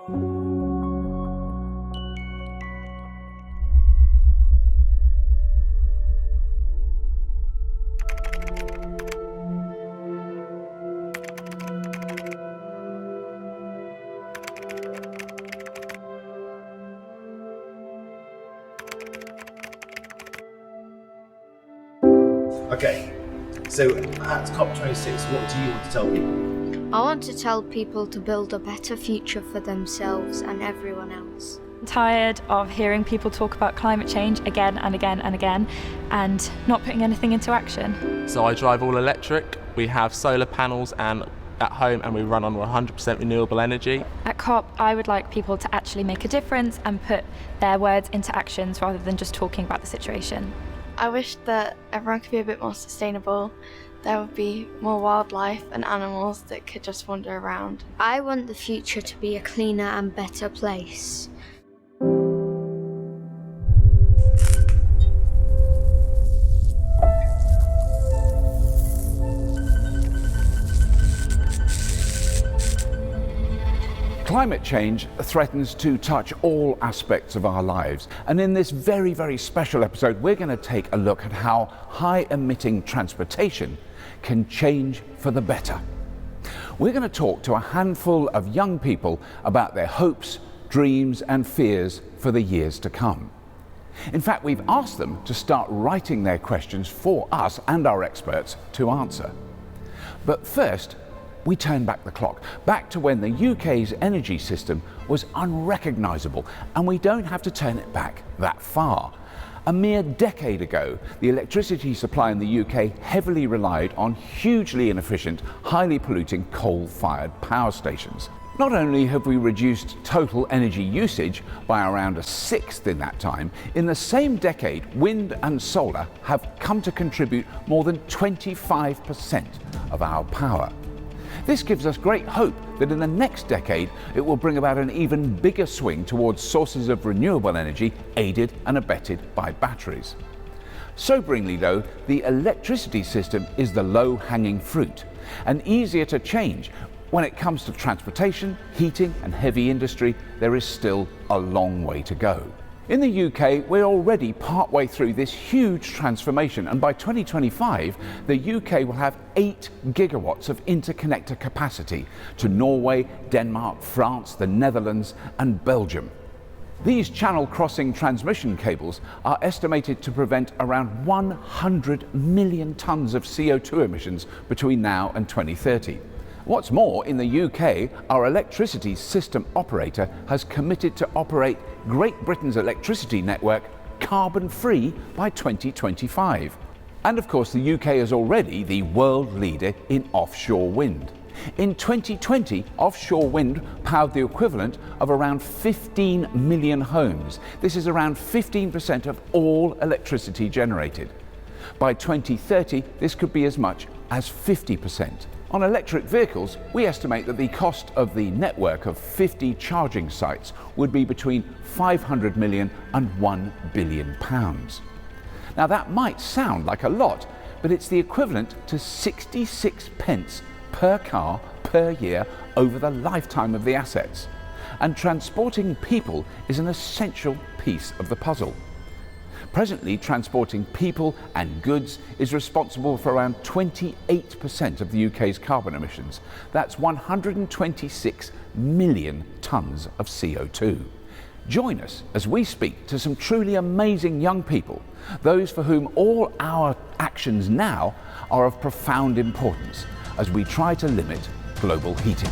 Okay, so at COP26, what do you want to tell people? I want to tell people to build a better future for themselves and everyone else. I'm tired of hearing people talk about climate change again and again and again and not putting anything into action. So I drive all electric, we have solar panels and at home and we run on 100% renewable energy. At COP, I would like people to actually make a difference and put their words into actions rather than just talking about the situation. I wish that everyone could be a bit more sustainable. There would be more wildlife and animals that could just wander around. I want the future to be a cleaner and better place. Climate change threatens to touch all aspects of our lives, and in this very, very special episode we're going to take a look at how high-emitting transportation can change for the better. We're going to talk to a handful of young people about their hopes, dreams and fears for the years to come. In fact, we've asked them to start writing their questions for us and our experts to answer. But first, we turn back the clock, back to when the UK's energy system was unrecognisable, and we don't have to turn it back that far. A mere decade ago, the electricity supply in the UK heavily relied on hugely inefficient, highly polluting coal-fired power stations. Not only have we reduced total energy usage by around a sixth in that time, in the same decade, wind and solar have come to contribute more than 25% of our power. This gives us great hope that in the next decade it will bring about an even bigger swing towards sources of renewable energy aided and abetted by batteries. Soberingly though, the electricity system is the low-hanging fruit and easier to change. When it comes to transportation, heating and heavy industry, there is still a long way to go. In the UK, we're already partway through this huge transformation, and by 2025, the UK will have 8 gigawatts of interconnector capacity to Norway, Denmark, France, the Netherlands and Belgium. These channel-crossing transmission cables are estimated to prevent around 100 million tonnes of CO2 emissions between now and 2030. What's more, in the UK, our electricity system operator has committed to operate Great Britain's electricity network carbon-free by 2025. And of course, the UK is already the world leader in offshore wind. In 2020, offshore wind powered the equivalent of around 15 million homes. This is around 15% of all electricity generated. By 2030, this could be as much as 50%. On electric vehicles, we estimate that the cost of the network of 50 charging sites would be between 500 million and £1 billion. Now that might sound like a lot, but it's the equivalent to 66 pence per car per year over the lifetime of the assets. And transporting people is an essential piece of the puzzle. Presently, transporting people and goods is responsible for around 28% of the UK's carbon emissions. That's 126 million tonnes of CO2. Join us as we speak to some truly amazing young people, those for whom all our actions now are of profound importance as we try to limit global heating.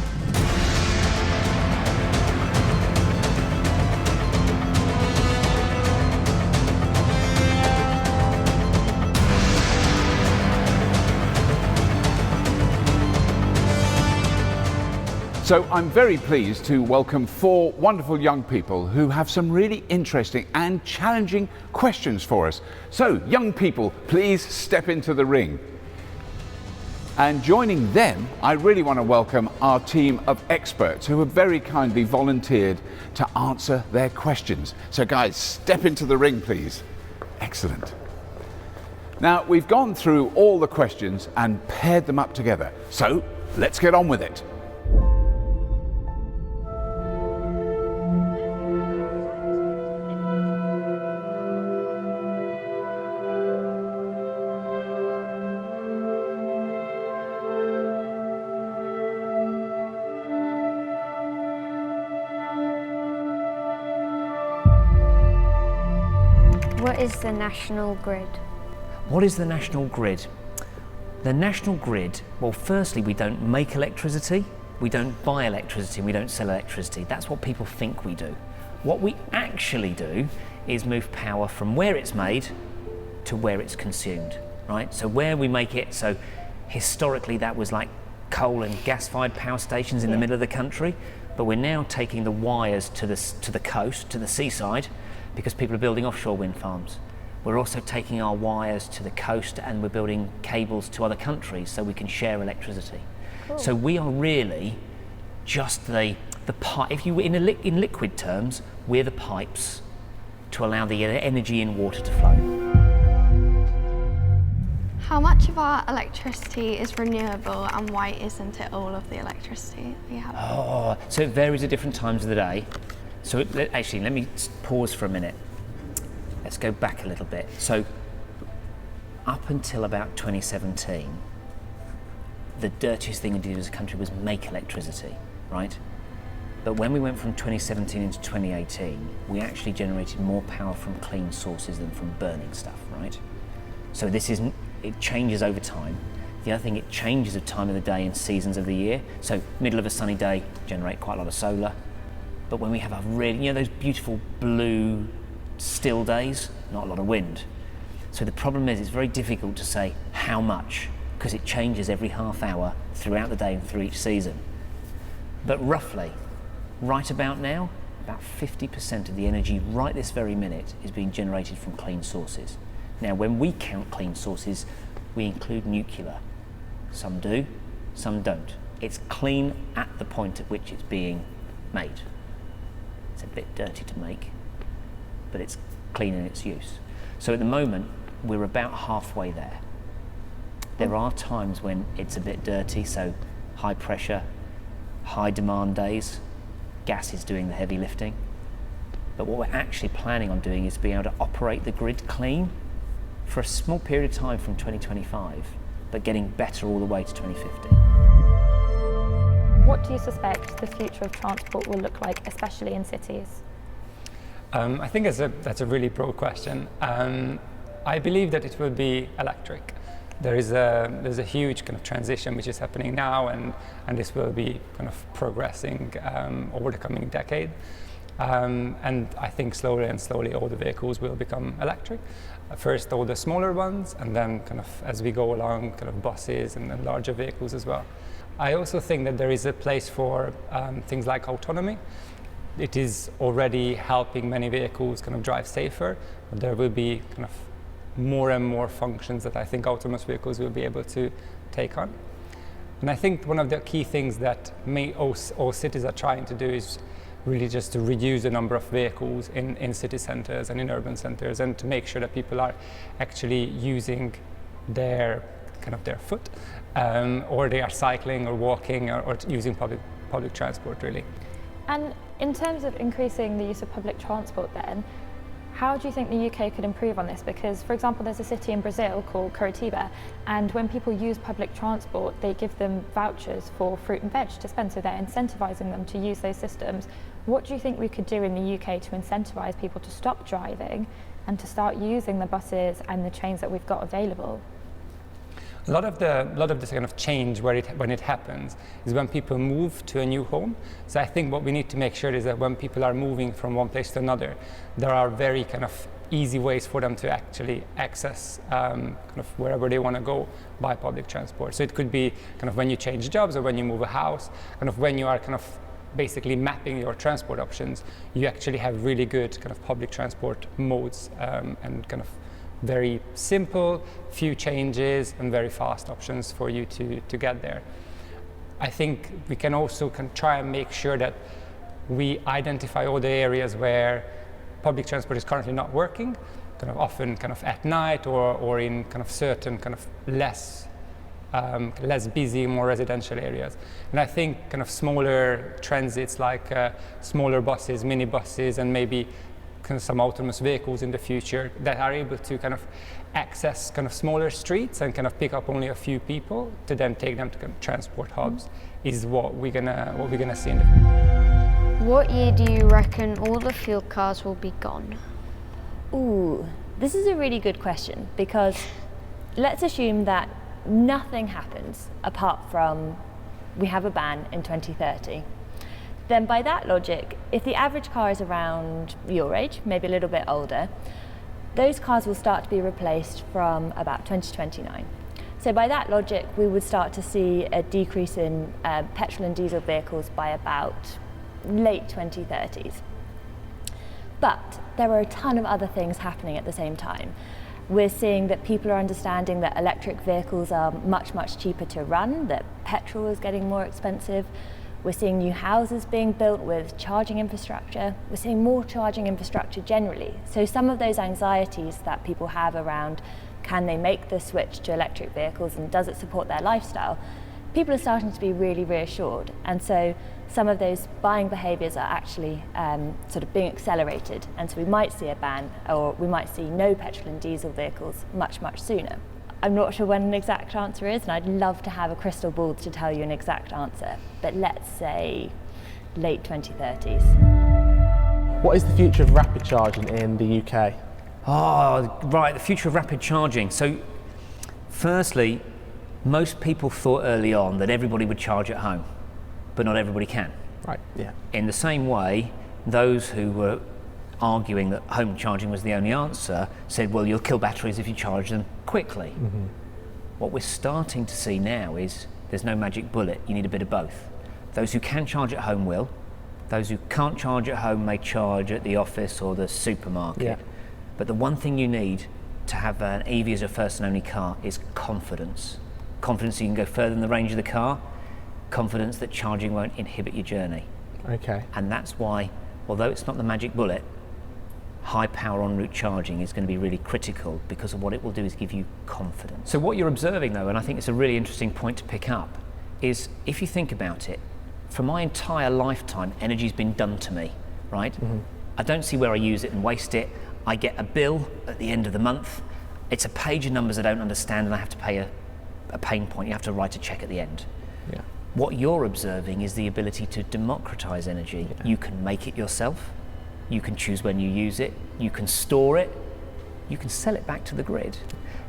So I'm very pleased to welcome 4 wonderful young people who have some really interesting and challenging questions for us. So, young people, please step into the ring. And joining them, I really want to welcome our team of experts who have very kindly volunteered to answer their questions. So guys, step into the ring, please. Excellent. Now, we've gone through all the questions and paired them up together. So, let's get on with it. What is the national grid? What is the national grid? The national grid, well, firstly, we don't make electricity, we don't buy electricity, we don't sell electricity. That's what people think we do. What we actually do is move power from where it's made to where it's consumed, right? So where we make it, so historically that was like coal and gas-fired power stations in the middle of the country, but we're now taking the wires to the coast, to the seaside, because people are building offshore wind farms. We're also taking our wires to the coast and we're building cables to other countries so we can share electricity. Cool. So we are really just the pipe. If you in liquid terms, we're the pipes to allow the energy in water to flow. How much of our electricity is renewable and why isn't it all of the electricity we have? Oh, so it varies at different times of the day. So actually, let me pause for a minute. Let's go back a little bit. So up until about 2017, the dirtiest thing we did as a country was make electricity, right? But when we went from 2017 into 2018, we actually generated more power from clean sources than from burning stuff, right? So it changes over time. The other thing, it changes at time of the day and seasons of the year. So middle of a sunny day, generate quite a lot of solar. But when we have a really, those beautiful blue still days, not a lot of wind. So the problem is it's very difficult to say how much, because it changes every half hour throughout the day and through each season. But roughly, right about now, about 50% of the energy right this very minute is being generated from clean sources. Now, when we count clean sources, we include nuclear. Some do, some don't. It's clean at the point at which it's being made. It's a bit dirty to make, but it's clean in its use. So at the moment, we're about halfway there. There are times when it's a bit dirty, so high pressure, high demand days, gas is doing the heavy lifting. But what we're actually planning on doing is being able to operate the grid clean for a small period of time from 2025, but getting better all the way to 2050. What do you suspect the future of transport will look like, especially in cities? I think that's a really broad question. I believe that it will be electric. There's a huge kind of transition which is happening now, and this will be kind of progressing over the coming decade. And I think slowly and slowly all the vehicles will become electric. First all the smaller ones, and then kind of as we go along, kind of buses and then larger vehicles as well. I also think that there is a place for things like autonomy. It is already helping many vehicles kind of drive safer, but there will be kind of more and more functions that I think autonomous vehicles will be able to take on. And I think one of the key things that all cities are trying to do is really just to reduce the number of vehicles in city centres and in urban centres, and to make sure that people are actually using their foot, or they are cycling or walking or using public transport really. And in terms of increasing the use of public transport then, how do you think the UK could improve on this? Because, for example, there's a city in Brazil called Curitiba, and when people use public transport, they give them vouchers for fruit and veg to spend, so they're incentivising them to use those systems. What do you think we could do in the UK to incentivise people to stop driving and to start using the buses and the trains that we've got available? A lot of this kind of change when it happens is when people move to a new home. So I think what we need to make sure is that when people are moving from one place to another, there are very kind of easy ways for them to actually access kind of wherever they want to go by public transport. So it could be kind of when you change jobs or when you move a house, kind of when you are kind of basically mapping your transport options, you actually have really good kind of public transport modes and kind of very simple, few changes and very fast options for you to get there. I think we can also try and make sure that we identify all the areas where public transport is currently not working, kind of often kind of at night or in kind of certain kind of less busy, more residential areas. And I think kind of smaller transits like smaller buses, mini buses, and maybe kind of some autonomous vehicles in the future that are able to kind of access kind of smaller streets and kind of pick up only a few people to then take them to kind of transport hubs is what we're gonna see in the future. What year do you reckon all the fuel cars will be gone? Ooh, This is a really good question, because let's assume that nothing happens apart from we have a ban in 2030. Then by that logic, if the average car is around your age, maybe a little bit older, those cars will start to be replaced from about 2029. So by that logic, we would start to see a decrease in petrol and diesel vehicles by about late 2030s. But there are a ton of other things happening at the same time. We're seeing that people are understanding that electric vehicles are much, much cheaper to run, that petrol is getting more expensive. We're seeing new houses being built with charging infrastructure. We're seeing more charging infrastructure generally. So some of those anxieties that people have around, can they make the switch to electric vehicles and does it support their lifestyle? People are starting to be really reassured. And so some of those buying behaviours are actually sort of being accelerated. And so we might see a ban, or we might see no petrol and diesel vehicles much, much sooner. I'm not sure when an exact answer is, and I'd love to have a crystal ball to tell you an exact answer, but let's say late 2030s. What is the future of rapid charging in the UK? Oh, right, the future of rapid charging. So, firstly, most people thought early on that everybody would charge at home, but not everybody can. Right, yeah. In the same way, those who were arguing that home charging was the only answer said, well, you'll kill batteries if you charge them quickly. Mm-hmm. What we're starting to see now is there's no magic bullet, you need a bit of both. Those who can charge at home will. Those who can't charge at home may charge at the office or the supermarket. Yeah. But the one thing you need to have an EV as a first and only car is confidence. Confidence you can go further than the range of the car, confidence that charging won't inhibit your journey. Okay. And that's why, although it's not the magic bullet, high power en route charging is going to be really critical, because of what it will do is give you confidence. So what you're observing though, and I think it's a really interesting point to pick up, is if you think about it, for my entire lifetime, energy's been done to me, right? Mm-hmm. I don't see where I use it and waste it. I get a bill at the end of the month. It's a page of numbers I don't understand, and I have to pay a pain point. You have to write a check at the end. Yeah. What you're observing is the ability to democratize energy. Yeah. You can make it yourself. You can choose when you use it. You can store it. You can sell it back to the grid.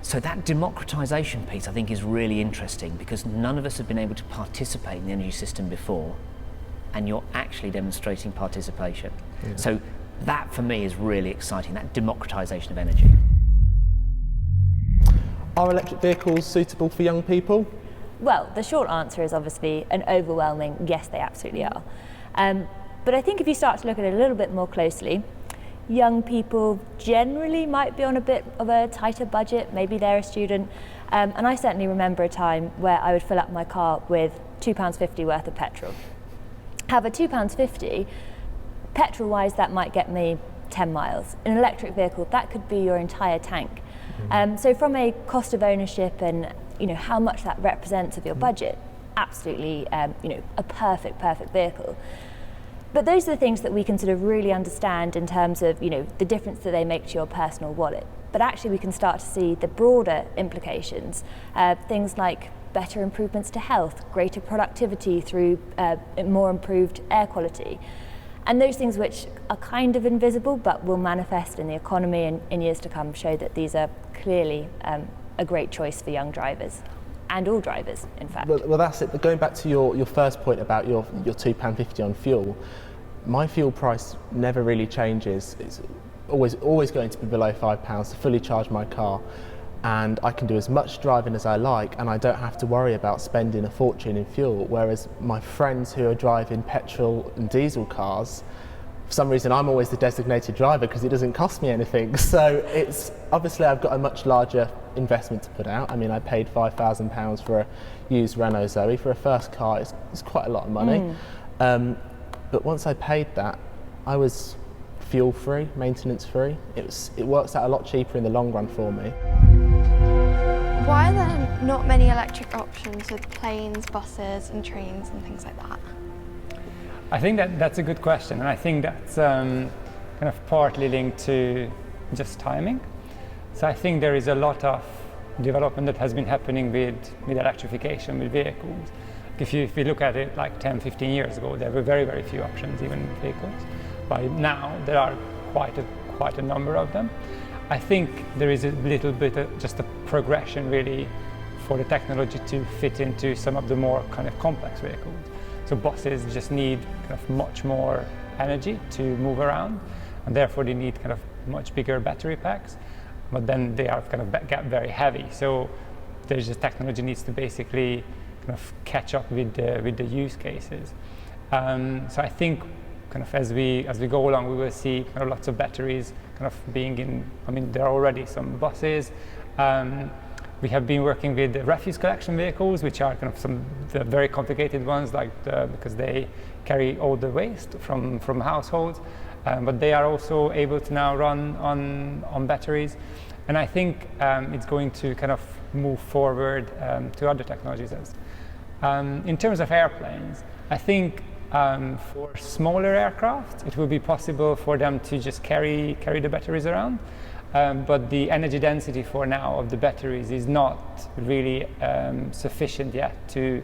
So that democratization piece, I think, is really interesting, because none of us have been able to participate in the energy system before, and you're actually demonstrating participation. Yeah. So that, for me, is really exciting, that democratization of energy. Are electric vehicles suitable for young people? Well, the short answer is obviously an overwhelming yes, they absolutely are. But I think if you start to look at it a little bit more closely, young people generally might be on a bit of a tighter budget, maybe they're a student, and I certainly remember a time where I would fill up my car with £2.50 worth of petrol. However, £2.50, petrol-wise, that might get me 10 miles. In an electric vehicle, that could be your entire tank. Mm-hmm. So from a cost of ownership and how much that represents of your budget, absolutely a perfect vehicle. But those are the things that we can sort of really understand in terms of the difference that they make to your personal wallet. But actually we can start to see the broader implications, things like better improvements to health, greater productivity through more improved air quality, and those things which are kind of invisible but will manifest in the economy and in years to come show that these are clearly a great choice for young drivers. And all drivers, in fact. Well, that's it. But going back to your first point about your £2.50 on fuel, my fuel price never really changes. It's always going to be below £5 to fully charge my car, and I can do as much driving as I like, and I don't have to worry about spending a fortune in fuel. Whereas my friends who are driving petrol and diesel cars, for some reason I'm always the designated driver because it doesn't cost me anything. So it's obviously I've got a much larger investment to put out. I mean, I paid £5,000 for a used Renault Zoe. For a first car, it's quite a lot of money. But once I paid that, I was fuel free, maintenance free. It works out a lot cheaper in the long run for me. Why are there not many electric options with planes, buses and trains and things like that? I think that's a good question, and I think that's kind of partly linked to just timing. So I think there is a lot of development that has been happening with electrification, with vehicles. If you look at it like 10, 15 years ago, there were very, very few options, even in vehicles. By now, there are quite a number of them. I think there is a little bit of just a progression really for the technology to fit into some of the more kind of complex vehicles. So buses just need kind of much more energy to move around, and therefore they need kind of much bigger battery packs, but then they are kind of get very heavy. So there's just technology needs to basically kind of catch up with the use cases. So I think kind of as we go along, we will see kind of lots of batteries kind of being in. I mean, there are already some buses. We have been working with refuse collection vehicles, which are kind of the very complicated ones, because they carry all the waste from households, but they are also able to now run on batteries. And I think it's going to kind of move forward to other technologies. In terms of airplanes, I think for smaller aircraft, it will be possible for them to just carry the batteries around. But the energy density for now of the batteries is not really sufficient yet to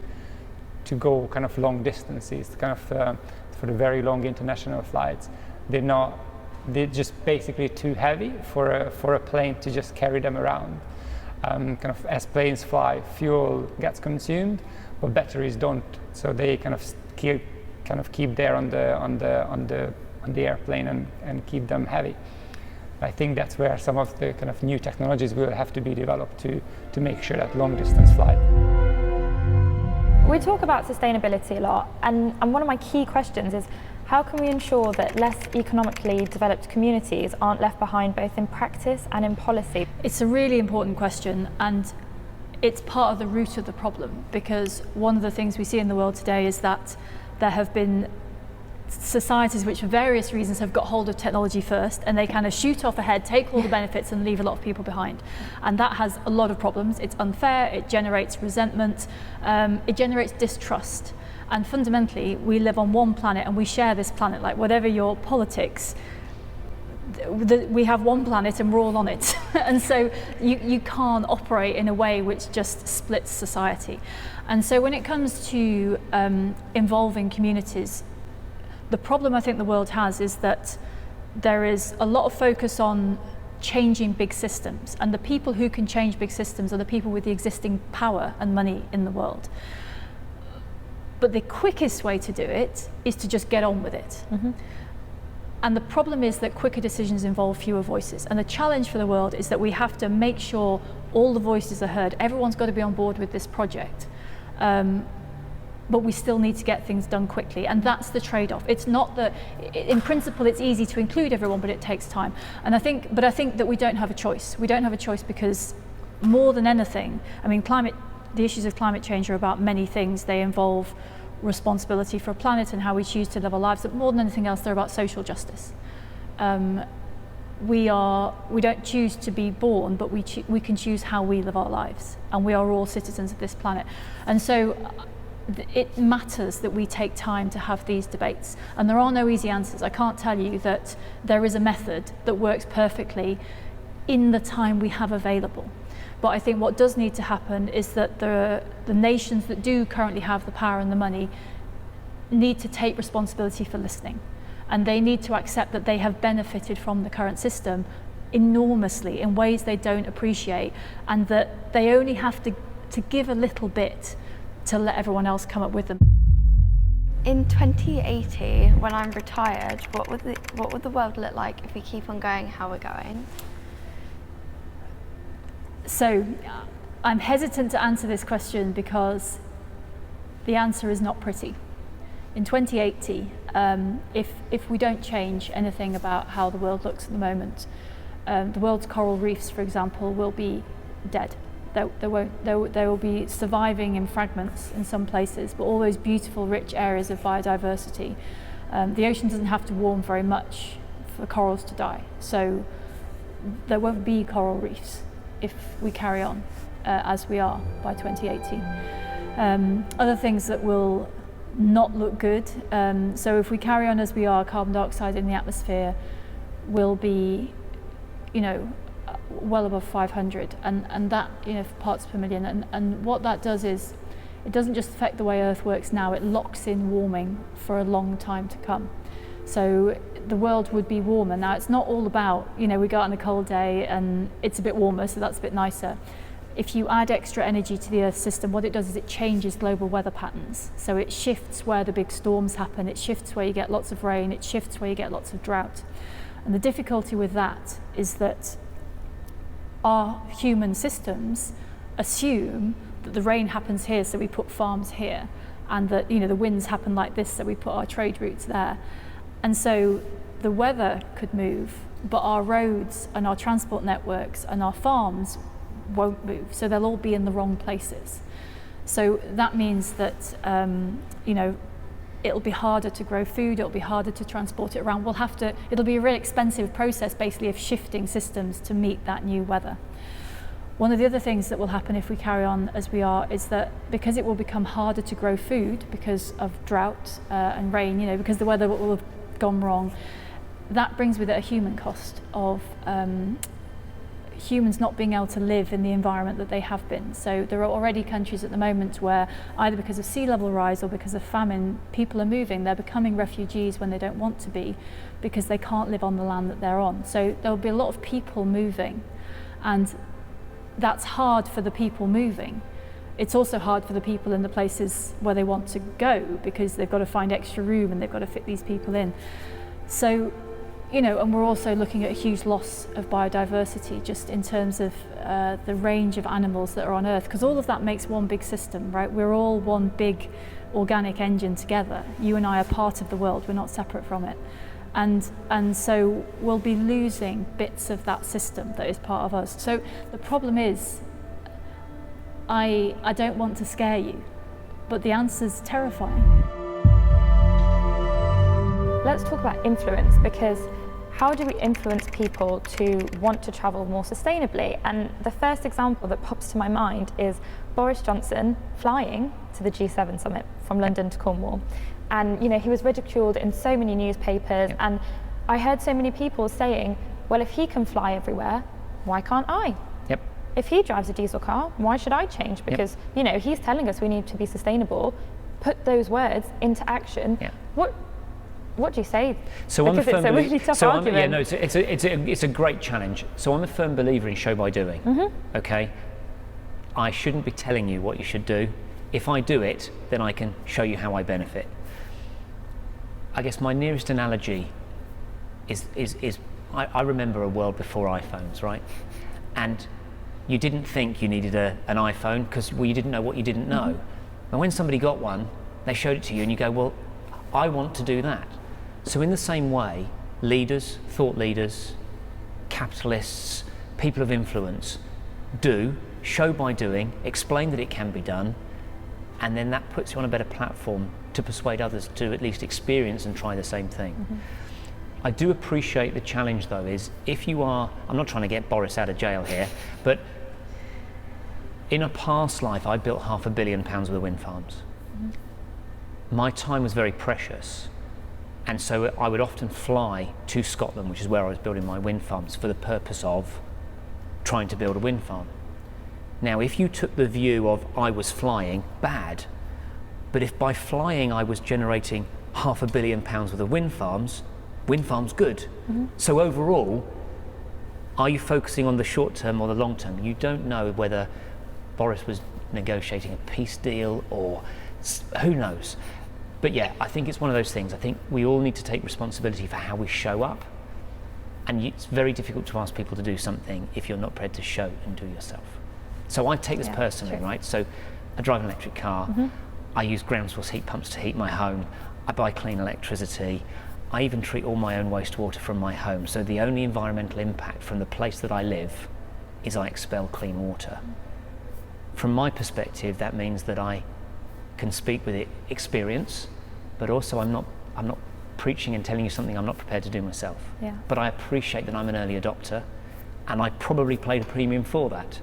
go kind of long distances, kind of for the very long international flights. They're just basically too heavy for a plane to just carry them around. Kind of as planes fly, fuel gets consumed, but batteries don't. So they kind of keep there on the airplane and keep them heavy. I think that's where some of the kind of new technologies will have to be developed to make sure that long distance flight. We talk about sustainability a lot, and one of my key questions is how can we ensure that less economically developed communities aren't left behind both in practice and in policy? It's a really important question, and it's part of the root of the problem, because one of the things we see in the world today is that there have been societies which for various reasons have got hold of technology first, and they kind of shoot off ahead, take all the benefits and leave a lot of people behind. And that has a lot of problems. It's unfair, it generates resentment, it generates distrust. And fundamentally, we live on one planet and we share this planet. Like whatever your politics, we have one planet and we're all on it. And so you can't operate in a way which just splits society. And so when it comes to involving communities, the problem I think the world has is that there is a lot of focus on changing big systems, and the people who can change big systems are the people with the existing power and money in the world. But the quickest way to do it is to just get on with it. Mm-hmm. And the problem is that quicker decisions involve fewer voices. And the challenge for the world is that we have to make sure all the voices are heard. Everyone's got to be on board with this project. But we still need to get things done quickly, and that's the trade-off. It's not that, in principle, it's easy to include everyone, but it takes time. And I think that we don't have a choice. We don't have a choice because, more than anything, I mean, the issues of climate change are about many things. They involve responsibility for a planet and how we choose to live our lives. But more than anything else, they're about social justice. We don't choose to be born, but we can choose how we live our lives, and we are all citizens of this planet. And so it matters that we take time to have these debates, and there are no easy answers. I can't tell you that there is a method that works perfectly in the time we have available. But I think what does need to happen is that the nations that do currently have the power and the money need to take responsibility for listening, and they need to accept that they have benefited from the current system enormously in ways they don't appreciate, and that they only have to give a little bit to let everyone else come up with them. In 2080, when I'm retired, what would the world look like if we keep on going how we're going? So I'm hesitant to answer this question because the answer is not pretty. In 2080, if we don't change anything about how the world looks at the moment, the world's coral reefs, for example, will be dead. They will be surviving in fragments in some places, but all those beautiful, rich areas of biodiversity, the ocean doesn't have to warm very much for corals to die. So there won't be coral reefs if we carry on as we are by 2080. Other things that will not look good, so if we carry on as we are, carbon dioxide in the atmosphere will be, well above 500, and that, parts per million, and what that does is it doesn't just affect the way Earth works now, it locks in warming for a long time to come. So the world would be warmer. Now, it's not all about, we go out on a cold day and it's a bit warmer, so that's a bit nicer. If you add extra energy to the Earth system, what it does is it changes global weather patterns. So it shifts where the big storms happen, it shifts where you get lots of rain, it shifts where you get lots of drought. And the difficulty with that is that our human systems assume that the rain happens here, so we put farms here, and that the winds happen like this, so we put our trade routes there. And so the weather could move, but our roads and our transport networks and our farms won't move, so they'll all be in the wrong places. So that means that it'll be harder to grow food, it'll be harder to transport it around. It'll be a really expensive process basically of shifting systems to meet that new weather. One of the other things that will happen if we carry on as we are is that because it will become harder to grow food because of drought and rain, because the weather will have gone wrong, that brings with it a human cost of humans not being able to live in the environment that they have been. So there are already countries at the moment where either because of sea level rise or because of famine, people are moving, they're becoming refugees when they don't want to be because they can't live on the land that they're on. So there'll be a lot of people moving, and that's hard for the people moving. It's also hard for the people in the places where they want to go because they've got to find extra room and they've got to fit these people in. So and we're also looking at a huge loss of biodiversity just in terms of the range of animals that are on Earth, because all of that makes one big system, right? We're all one big organic engine together. You and I are part of the world, we're not separate from it. And so we'll be losing bits of that system that is part of us. So the problem is, I don't want to scare you, but the answer's terrifying. Let's talk about influence, because how do we influence people to want to travel more sustainably? And the first example that pops to my mind is Boris Johnson flying to the G7 summit from London to Cornwall. And he was ridiculed in so many newspapers, and I heard so many people saying, well, if he can fly everywhere, why can't I? Yep. If he drives a diesel car, why should I change? Because he's telling us we need to be sustainable. Put those words into action. Yep. What do you say? So because it's a really tough argument. It's a great challenge. So I'm a firm believer in show by doing. Mm-hmm. Okay, I shouldn't be telling you what you should do. If I do it, then I can show you how I benefit. I guess my nearest analogy is I remember a world before iPhones, right? And you didn't think you needed an iPhone because you didn't know what you didn't know. Mm-hmm. And when somebody got one, they showed it to you, and you go, well, I want to do that. So in the same way, leaders, thought leaders, capitalists, people of influence do, show by doing, explain that it can be done, and then that puts you on a better platform to persuade others to at least experience and try the same thing. Mm-hmm. I do appreciate the challenge though, is if you are, I'm not trying to get Boris out of jail here, but in a past life I built £500 million worth of wind farms. Mm-hmm. My time was very precious, and so I would often fly to Scotland, which is where I was building my wind farms, for the purpose of trying to build a wind farm. Now, if you took the view of I was flying, bad, but if by flying I was generating £500 million worth of wind farms, good. Mm-hmm. So overall, are you focusing on the short term or the long term? You don't know whether Boris was negotiating a peace deal or who knows. But yeah, I think it's one of those things. I think we all need to take responsibility for how we show up. And it's very difficult to ask people to do something if you're not prepared to show and do yourself. So I take this personally, true. Right? So I drive an electric car. Mm-hmm. I use ground source heat pumps to heat my home. I buy clean electricity. I even treat all my own wastewater from my home. So the only environmental impact from the place that I live is I expel clean water. From my perspective, that means that I can speak with experience, but also I'm not preaching and telling you something I'm not prepared to do myself. Yeah. But I appreciate that I'm an early adopter, and I probably paid a premium for that.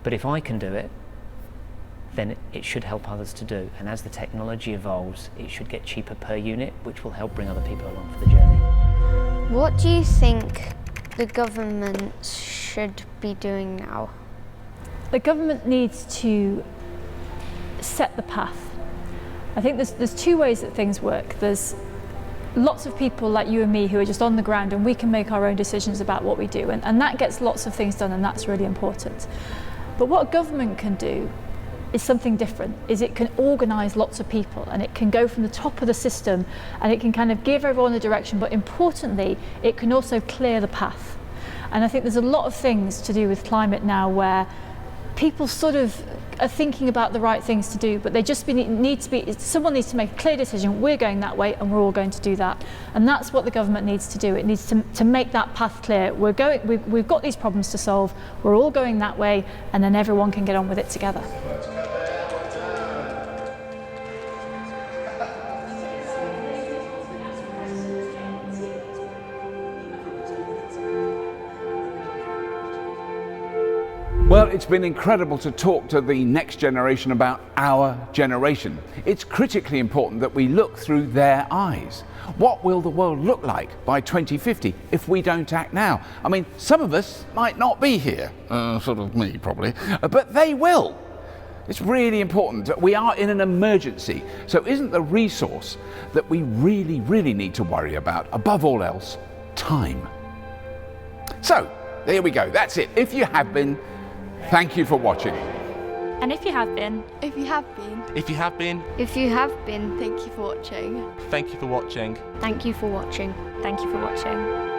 But if I can do it, then it should help others to do. And as the technology evolves, it should get cheaper per unit, which will help bring other people along for the journey. What do you think the government should be doing now? The government needs to set the path. I think there's two ways that things work. There's lots of people like you and me who are just on the ground, and we can make our own decisions about what we do, and that gets lots of things done, and that's really important. But what a government can do is something different, is it can organise lots of people, and it can go from the top of the system, and it can kind of give everyone a direction, but importantly it can also clear the path. And I think there's a lot of things to do with climate now where people sort of are thinking about the right things to do, but they just someone needs to make a clear decision, we're going that way and we're all going to do that. And that's what the government needs to do. It needs to make that path clear. We've got these problems to solve, we're all going that way, and then everyone can get on with it together. Well, it's been incredible to talk to the next generation about our generation. It's critically important that we look through their eyes. What will the world look like by 2050 if we don't act now? I mean, some of us might not be here, sort of me probably, but they will. It's really important. We are in an emergency, so isn't the resource that we really, really need to worry about, above all else, time? So, there we go, that's it. If you have been, thank you for watching. And if you have been, If you have been, If you have been, If you have been, thank you for watching. thank you for watching. thank you for watching. thank you for watching.